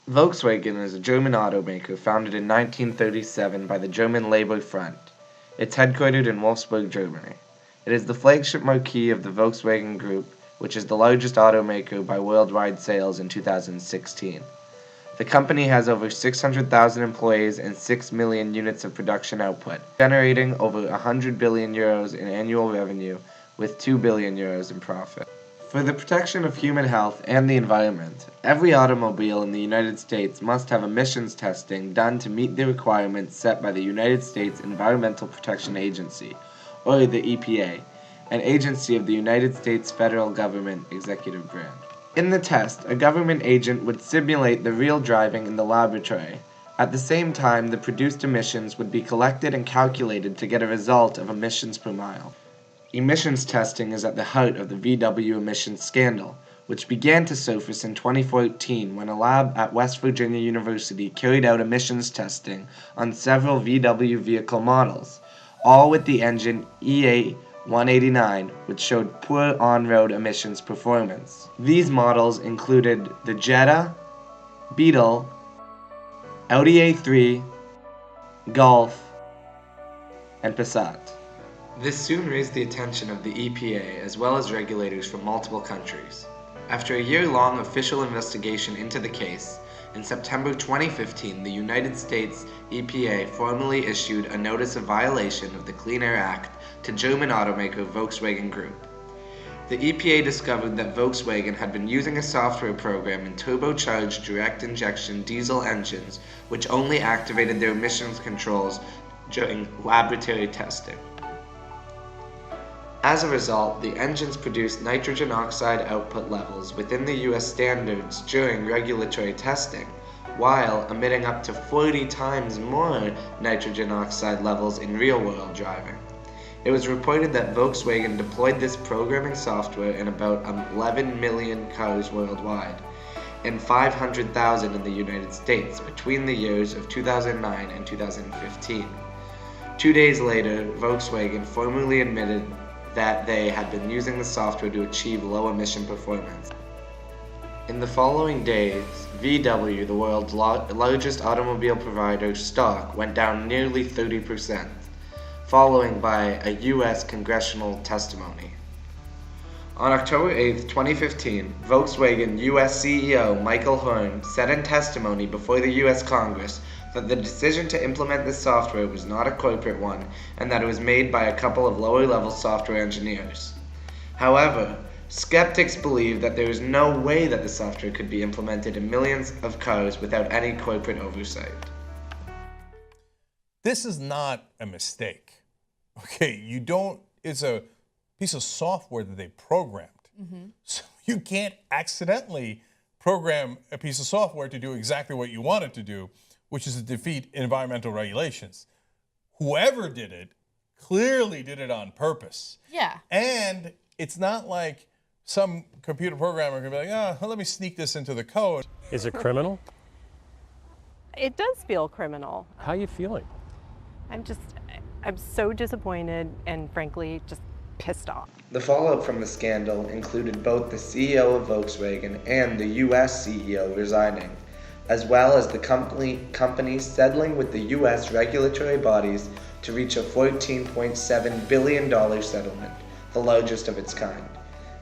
Volkswagen is a German automaker founded in 1937 by the German Labour Front. It's headquartered in Wolfsburg, Germany. It is the flagship marque of the Volkswagen Group, which is the largest automaker by worldwide sales in 2016. The company has over 600,000 employees and 6 million units of production output, generating over 100 billion euros in annual revenue with 2 billion euros in profit. For the protection of human health and the environment, every automobile in the United States must have emissions testing done to meet the requirements set by the United States Environmental Protection Agency, or the EPA, an agency of the United States federal government executive branch. In the test, a government agent would simulate the real driving in the laboratory. At the same time, the produced emissions would be collected and calculated to get a result of emissions per mile. Emissions testing is at the heart of the VW emissions scandal, which began to surface in 2014 when a lab at West Virginia University carried out emissions testing on several VW vehicle models, all with the engine EA189, which showed poor on-road emissions performance. These models included the Jetta, Beetle, Audi A3, Golf, and Passat. This soon raised the attention of the EPA as well as regulators from multiple countries. After a year-long official investigation into the case, in September 2015, the United States EPA formally issued a notice of violation of the Clean Air Act to German automaker Volkswagen Group. The EPA discovered that Volkswagen had been using a software program in turbocharged direct injection diesel engines which only activated their emissions controls during laboratory testing. As a result, the engines produced nitrogen oxide output levels within the US standards during regulatory testing, while emitting up to 40 times more nitrogen oxide levels in real-world driving. It was reported that Volkswagen deployed this programming software in about 11 million cars worldwide, and 500,000 in the United States between the years of 2009 and 2015. 2 days later, Volkswagen formally admitted that they had been using the software to achieve low emission performance. In the following days, VW, the world's largest automobile provider, stock went down nearly 30%, following by a US congressional testimony. On October 8, 2015, Volkswagen US CEO Michael Horn said in testimony before the US Congress that the decision to implement this software was not a corporate one and that it was made by a couple of lower-level software engineers. However, skeptics believe that there is no way that the software could be implemented in millions of cars without any corporate oversight. This is not a mistake. Okay, it's a piece of software that they programmed. So you can't accidentally program a piece of software to do exactly what you want it to do, which is to defeat environmental regulations. Whoever did it clearly did it on purpose. Yeah. And it's not like some computer programmer can be like, let me sneak this into the code. Is it criminal? It does feel criminal. How are you feeling? I'm so disappointed and frankly just pissed off. The fallout from the scandal included both the CEO of Volkswagen and the US CEO resigning, as well as the company settling with the US regulatory bodies to reach a $14.7 billion settlement, the largest of its kind,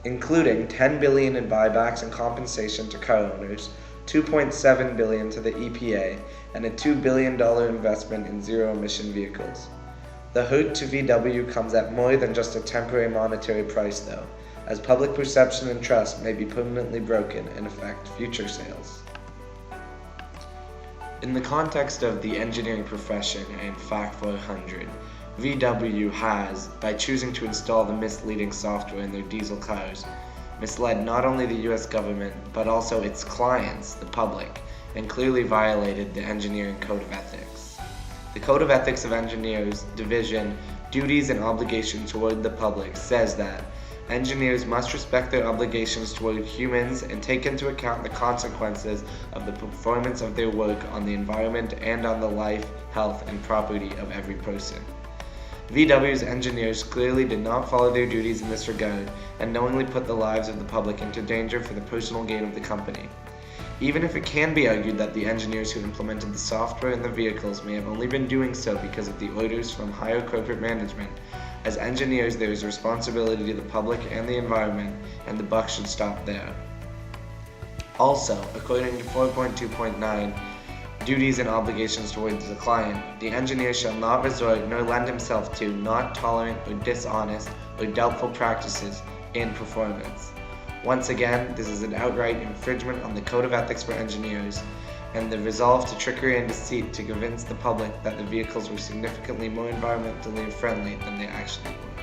including $10 billion in buybacks and compensation to car owners, $2.7 billion to the EPA, and a $2 billion investment in zero-emission vehicles. The hurt to VW comes at more than just a temporary monetary price though, as public perception and trust may be permanently broken and affect future sales. In the context of the engineering profession and FACC 400, VW has, by choosing to install the misleading software in their diesel cars, misled not only the US government, but also its clients, the public, and clearly violated the Engineering Code of Ethics. The Code of Ethics of Engineers Division, Duties and Obligations Toward the Public says that engineers must respect their obligations toward humans and take into account the consequences of the performance of their work on the environment and on the life, health, and property of every person. VW's engineers clearly did not follow their duties in this regard and knowingly put the lives of the public into danger for the personal gain of the company. Even if it can be argued that the engineers who implemented the software in the vehicles may have only been doing so because of the orders from higher corporate management, as engineers there is a responsibility to the public and the environment, and the buck should stop there. Also, according to 4.2.9, duties and obligations towards the client, the engineer shall not resort nor lend himself to not tolerant or dishonest or doubtful practices in performance. Once again, this is an outright infringement on the Code of Ethics for Engineers and the resolve to trickery and deceit to convince the public that the vehicles were significantly more environmentally friendly than they actually were.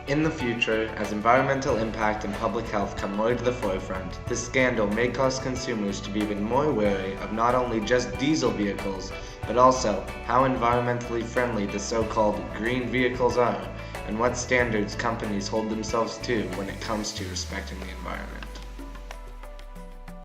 In the future, as environmental impact and public health come more to the forefront, this scandal may cause consumers to be even more wary of not only just diesel vehicles, but also how environmentally friendly the so-called green vehicles are, and what standards companies hold themselves to when it comes to respecting the environment.